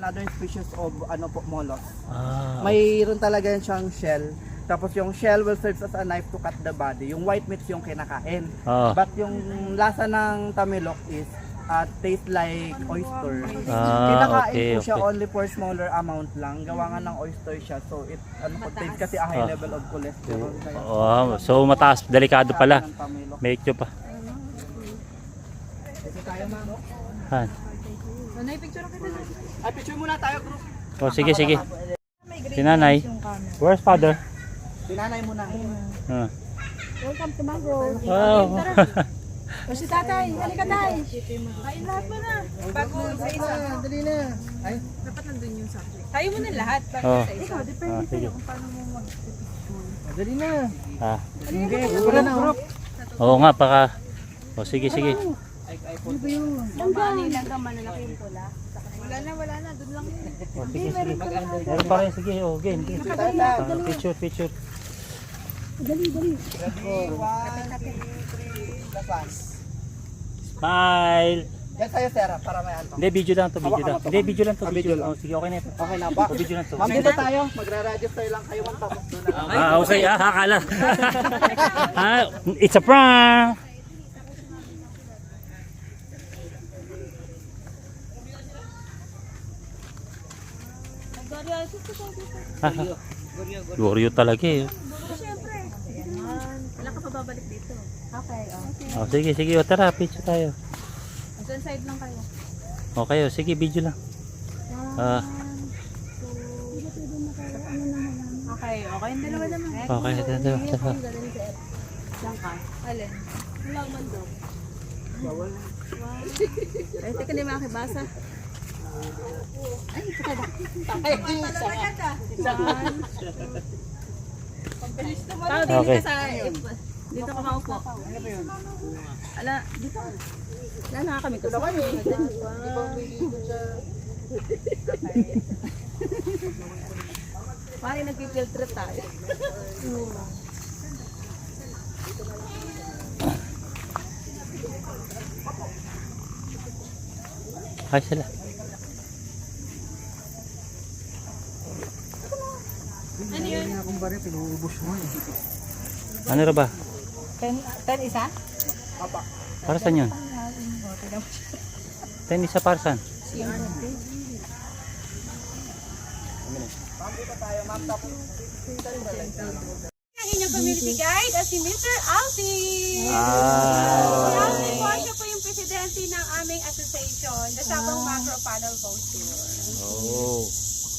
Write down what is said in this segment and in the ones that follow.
another species of ano po, mollusk. Ah, Mayroon talaga yan siyang shell. Tapos yung shell will serve as a knife to cut the body. Yung white meat yung kinakain. ah, But yung lasa ng tamilok is taste like oyster. ah, Kinakain okay, po siya okay. only for smaller amount lang. Gawa nga ng oyster siya. So it ano po taste kasi a high Ah. level of cholesterol. Kaya Oh, so mataas, delikado pala. ng tamilok. Medyo pa. Ito tayo ma'am. Han. Nanay, picture kita dun. Ay, picture muna tayo group. Oh, sige, sige. Si nanay. Where's father? Tinanay muna. Ah. Welcome to Mangrove. Wow. O si tatay, halika tay. Kain lahat mo na. Bago sa isa. Dali na. Ay, Dapat nandun yung subject. Tayo mo na lahat. Bago Oh. sa isa. Ah, sige. Paano mo mag... dali na. Ah. Sige, wala na group. Oo nga, baka. Oh, sige, sige. Ang gani lang ka manalaki yung pula. Wala na. Doon lang yun. Oh, sige, sige. Meron pa rin, sige. Oh, game, game. Ah, picture, picture. Dali. 1, 2, 3, lapas. Smile. Yan sa'yo, Sarah, para may ano. Hindi, video lang to, video lang. Hindi, video lang to, Ah, video video lang. lang. Oh, sige, okay na ito. Okay na ba? Oh, video lang to. Ma'am, dito tayo. Magre-register lang kayo. Tapos doon na. Ah, okay. Ah, akala. Ah, it's a prank. Ah, Goryo talaga eh. Siyempre. Wala ka pa babalik dito. Okay, Oh, sige, sige. O, tara, picture tayo. Doon side lang kayo. Okay, oh, sige, video lang. Ah, Okay, yung dalawa naman. okay, ito, ito, ito. Lang ka. Alin? Wala man daw. Bawal. Ay, teka na makibasa. Ay, teka na. Ay, Okay. Dito ka maupo. Ala, dito. Wala na kami kasama. Parang nagpipilter tayo. Hi sila. Ano yun? Akong bari, pinuubos mo eh. Ano ra ba? 10 isa? Para saan yun? 10 isa para saan? Ang inyong community guide at si Mr. Alfie. Ah. Alfie po, siya po yung presidente ng aming association, the Sabang Macro Paddle Boat Tour. Oh.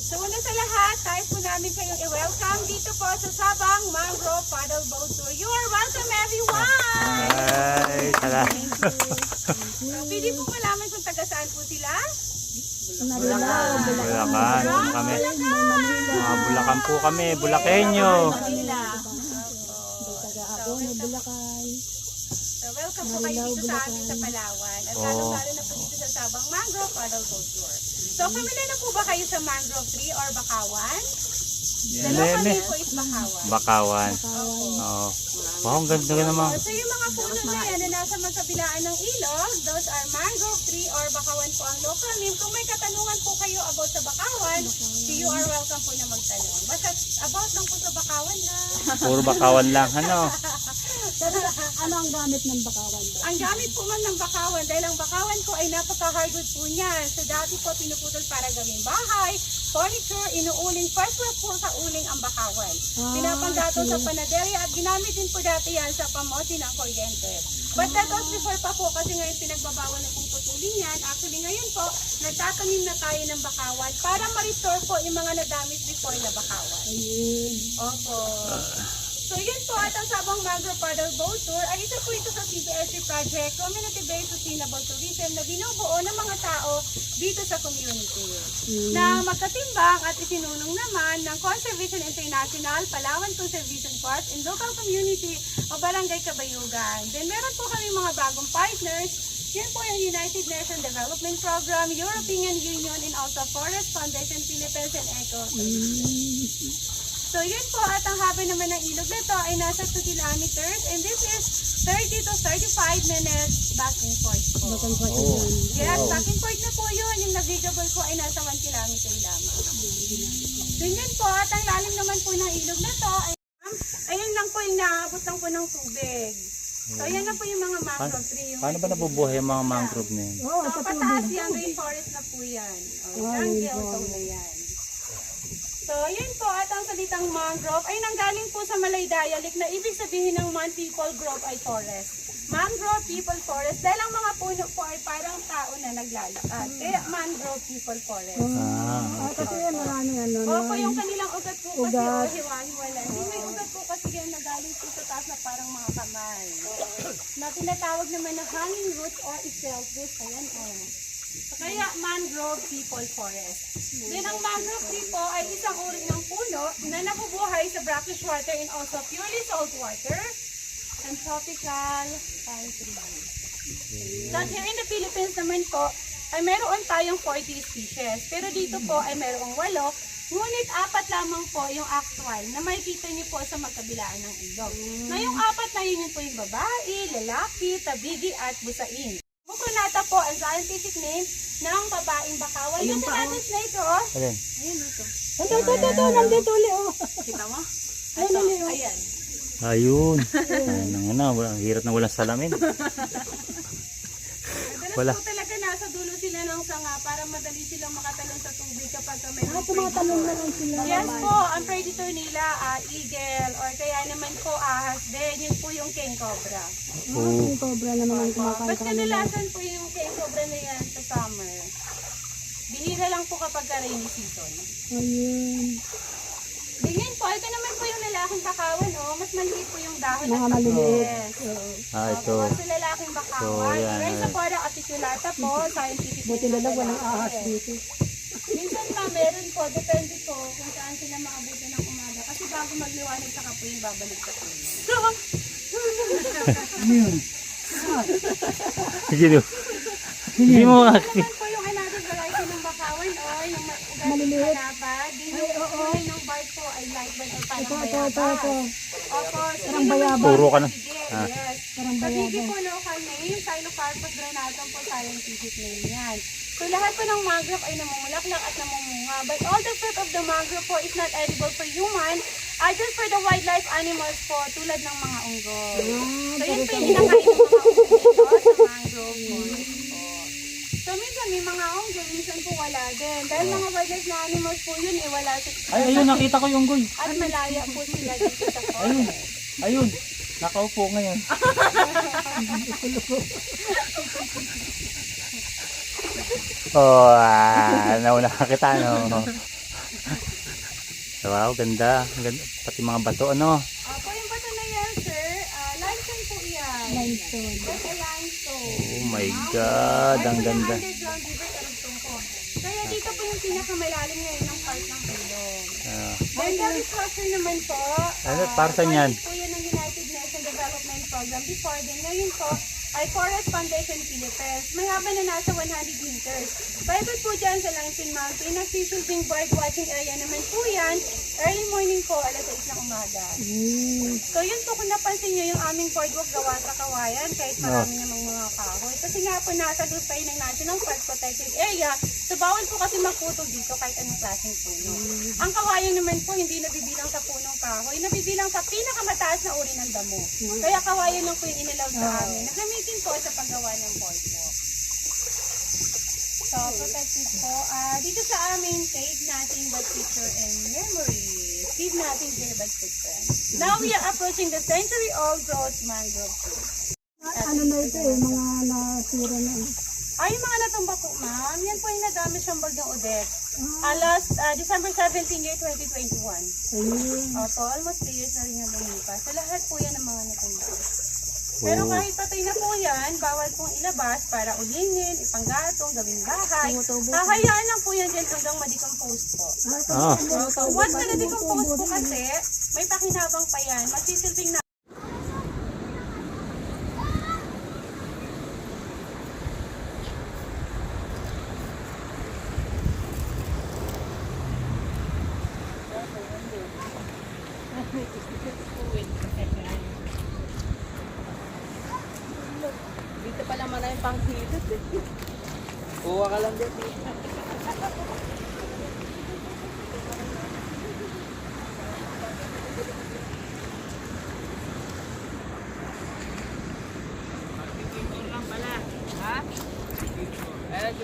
So una sa lahat, tayo po namin kayong i-welcome dito po sa Sabang Macro Paddle Boat Tour. You are welcome everyone! Ay, tala. So, pwede po malaman kung taga saan po sila? Bulacan kami. Mga Bulacan po kami, Bulakenyo. Manila. So, welcome po kayo dito sa amin sa Palawan. At lalo-lalo na po dito sa Sabang Mangrove Paddle Boat Tour. So, familiar na po ba kayo sa mangrove tree or bakawan? The local Nene. name po is bakawan. Bakawan. Oo. Wow, ang ganda ka naman. So, yung mga puno na yan na nasa magkabilaan ng ilog, those are mangrove tree or bakawan po ang local name. Kung may katanungan po kayo about sa bakawan, you are welcome po na magtanong. Basta about lang po sa bakawan na. Puro bakawan lang, ano? Ano ang gamit ng bakawan? Ang gamit po man ng bakawan, dahil ang bakawan ko ay napaka-hardwood po niyan. So dati po pinuputol para gawing bahay, furniture, inuuling, first class po sa uling ang bakawan. Pinapanggatong sa panaderya at ginamit din po dati yan sa pamote ng kuryente. But that was before pa po kasi ngayon pinagbabawal na pong putulin yan. Actually ngayon po, nagtatanim na tayo ng bakawan para ma-restore po yung mga nadamage before na bakawan. Opo. So yun po at ang Sabang Mangrove Paddle Boat Tour ay isa po ito sa CBSC project, Community-Based Sustainable Tourism na binubuo ng mga tao dito sa community. Na magkatimbang at isinunong naman ng Conservation International, Palawan Conservation Park, and local community o Barangay Kabayugan. Then meron po kami mga bagong partners. Yan po yung United Nations Development Program, European Union, and also Forest Foundation Philippines and ECO. So yun po, at ang haba naman ng ilog nito ay nasa 2 kilometers and this is 30 to 35 minutes back and forth po. Yes, back and forth na po yun. Yung navigable po ay nasa 1 kilometer lamang. So yun po, at ang lalim naman po ng ilog na to ay ayun lang po yung naabot lang po ng tubig. So yan na po yung mga mangrove tree. Paano ba nabubuhay yung mga mangrove na yun? So pataas yan, rainforest na po yan. Jungle zone na yan. So, yun po, at ang salitang mangrove ay nanggaling po sa Malay dialect na ibig sabihin ng man people grove ay forest. Mangrove people forest, dahil ang mga puno po ay parang tao na naglalakad. Kaya mangrove people forest. Kasi yan maraming ano. Opo, yung kanilang ugat po kasi o hiwa-hiwala. Hindi may ugat po kasi yan nagaling po sa taas na parang mga kamay. Na tinatawag naman na hanging roots or stealth roots. Ayan o. Kaya mangrove people forest. Then ang mangrove tree po ay isang uri ng puno na nabubuhay sa brackish water and also purely salt water and tropical pine trees. So here in the Philippines naman po ay meron tayong 40 species. Pero dito po ay merong 8. Ngunit 4 lamang po yung actual na makikita niyo po sa magkabilaan ng ilog. Ngayong 4 na yun po yung babae, lalaki, tabigi at busain. Mukunata po ang scientific name ng babaeng bakawan. Yung natin snake, oh. Alin? Ayun, ito. Ito, nandito ulit, oh. Kita mo? Ito, ayan. Ayun. Ayun na, ang hirap na walang salamin. Madalas po talaga nasa dulo sila ng sanga para madali silang makatalon sa tubig kapag may Tumatalon na lang sila. Yes po, ang predator nila, eagle, or kaya naman po ahas din. Yun po yung king cobra. Yung cobra naman ang kumakain Ba't kadalasan po yung king cobra na yan sa summer? Bihira lang po kapag rainy season. Ayun. Ganyan po, ito naman po yung lalaking bakawan, oh. Mas maliit po yung dahon. Mga at maliliit. yes. Ito. Sa lalaking bakawan. So, yan, Rhizophora apiculata po, scientific Buti na lang walang ahas dito. Minsan pa, meron po, depende po kung saan sila maabuti ng umaga. Kasi bago magliwanag sa kapoy, babalik sa puno. Sige do. Hindi mo Ito naman po yung another variety ng bakawan, oh, yung Maliliit. malabad. Yung kulay ng bark po ay light bark or parang Ito. bayabas. Opo, Parang bayabas. Puro ka na. Yes. Parang Pagigi bayabas. po local name, Xylocarpus granatum po scientific name yan. So lahat po ng mangrove ay namumulaklak at namumunga. But all the fruit of the mangrove po is not edible for human, just for the wildlife animals po, tulad ng mga unggoy. So yun po yung kinakain ng mga unggoy dito sa mangrove forest po. So minsan may mga unggoy, minsan po wala din. Dahil mga wildlife na animals po yun, wala sa Ay, ayun, nakita ko yung goy. at malaya po sila dito sa forest. Ayun. Nakaupo ngayon. Nauna ka kita, no? Wow, ganda. Ganda. Pati mga bato, ano? Opo, yung bato na yan, sir, limestone po yan. Limestone. That's a limestone. Oh my God, ang ganda. Underground river karugtong po. Kaya dito po yung pinakamalalim ngayon ng part ng ilog. Then the structure naman po, Ano, para saan yan? po yan ng United Nations Development Program before. Then ngayon po, ay Forest Foundation Philippines. May haba na nasa 100 meters. Private po dyan sa Lansing Mountain. Nagsisilbing bird watching area naman po yan. Early morning po, alas 6 ng umaga. So yun po, kung napansin nyo yung aming boardwalk gawa sa kawayan, kahit marami namang mga kahoy. Kasi nga po nasa lupay ng National Park Protected Area, so bawal po kasi magputol dito kahit anong klaseng puno. Ang kawayan naman po, hindi nabibilang sa punong kahoy, nabibilang sa pinakamataas na uri ng damo. Kaya kawayan lang po yung inalaw sa amin. Nagamitin po sa paggawa ng boardwalk. So, protected po. Dito sa amin, take nothing but picture and memories. Leave nothing here but footprints. Now we are approaching the century-old growth mangrove tree. Ano na ito eh, mga nasira na. Ay, yung mga natumba po, ma'am. Yan po yung nadami siyang bagyong Odette. Last December 17, year 2021. Opo, almost 3 years na rin yung lumipas. Sa lahat po yan ang mga natumba. Pero kahit patay na po yan, bawal pong ilabas para ulingin, ipanggatong, gawing bahay. Hahayaan lang po yan dyan hanggang ma-decompose po. So, once na na-decompose po kasi, may pakinabang pa yan. Magsisilbing na Dito pala man yung panghilot eh. Kuha ka lang dito.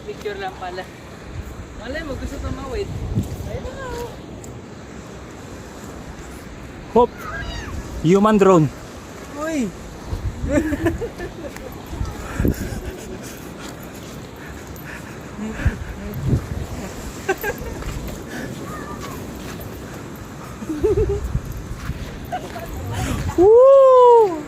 Picture lang pala. Malay mo, gusto tumawid. Hop! Human drone. Uy! Woo!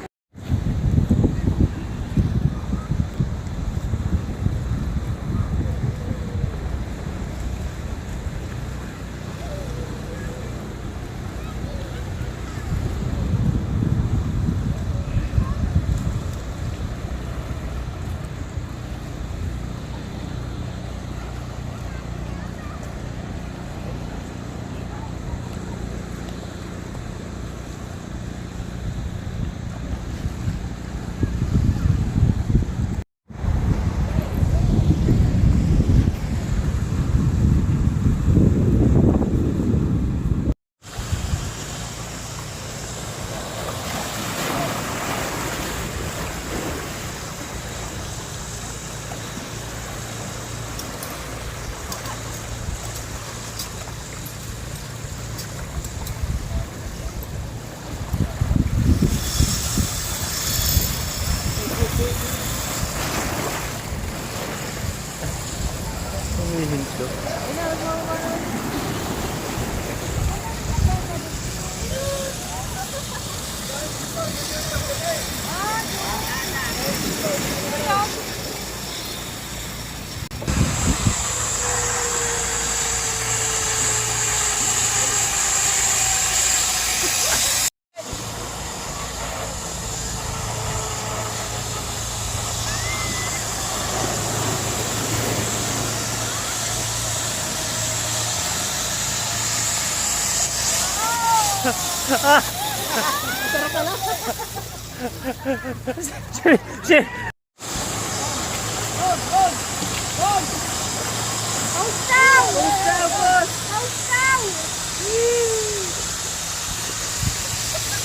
Shit!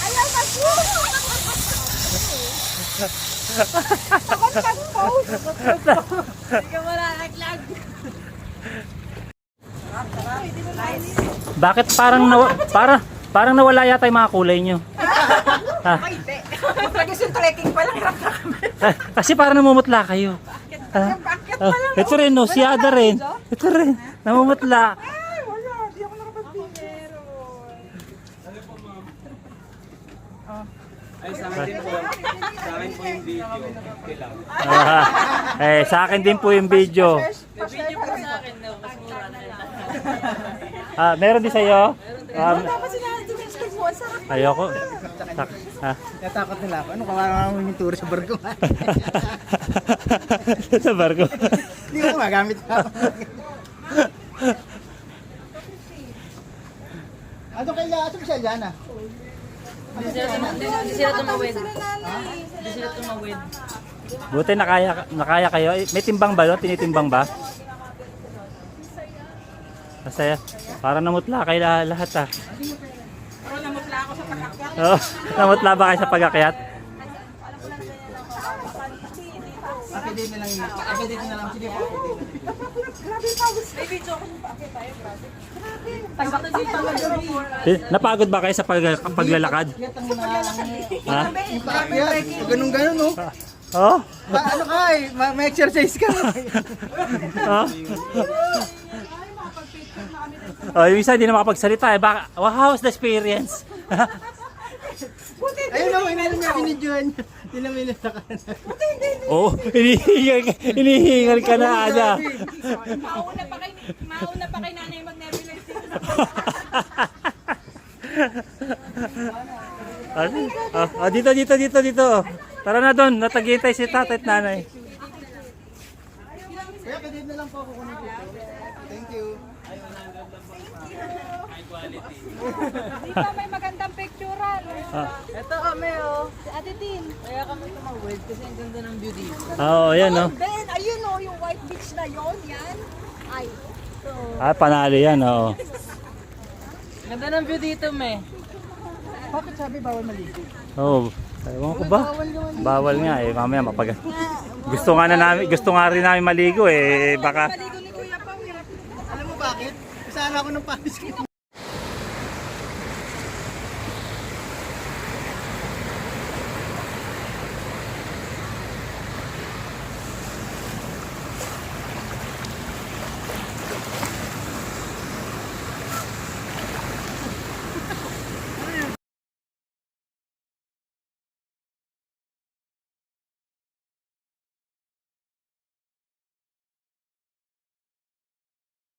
Ayaw mag-post! Hindi ka malalaglag. Bakit parang nawala yata yung mga kulay nyo? Ay, hindi. Mag-practice yung trekking pa lang. Hirap na kami. Kasi parang namumutla kayo. Bakit pa lang? Ito rin, no? Si Ada rin. Ito rin, namumutla. Ay, wala. Hindi ako nakapag-picture. Ay, sa akin din po. Sa akin po yung video. Okay lang. Sa akin din po yung video. Video po sa akin, no? Mas mura na yun. Meron din sa'yo? Dapat sinabi ito yung sponsor sa akin. Ayoko. Natakot nila ako. Ano ka marunong yung tour sa barko? Sa barko. Hindi ko magamit ako. Ano kaya? Ito siya dyan ah? Hindi sila tumawid. Hindi sila tumawid. Buti nakaya kayo. May timbang ba yun? Tinitimbang ba? Masaya. Parang namutla kayo lahat ah. Pero namutla ako sa pag-akyat. Oh, namutla ba kayo sa pag-akyat? Akidate na lang yun. Akidate na lang. Sige po. Grabe pawis. May video ako nung paakyat tayo. Grabe. Grabe. Napagod ba kayo sa paglalakad? Ha? Ganun-ganun no? Oh? Ano ka eh? May exercise ka. Oh? Oh, yung isa hindi na makapagsalita eh. How's the experience? Ayun o, inanin niya, binidyohan niya. Tinaminan sa kanan. Oh, hinihingal ka na, Ada. Mauna pa kay nanay mag-nebulize dito. Dito. Tara na doon, natagintay si tatay at nanay. Kaya kadit na lang po ako kunin ko. Thank you. Dito may magandang picturean. Ito kami oh. Si Ate Tin. Kaya kami tumawid kasi ang ganda ng view dito. Oo, yan oh. Ben, ayun oh, yung white beach na yon, yan. Ay, so, Panalo yan, oo. Ganda ng view dito, me. Bakit sabi bawal maligo? Oo. Ewan ko ba? Bawal nga eh. Mamaya mapag... Gusto nga rin namin maligo eh. Baka... maligo ni Kuya Pao. Alam mo bakit? Kasama ako ng pawis ko.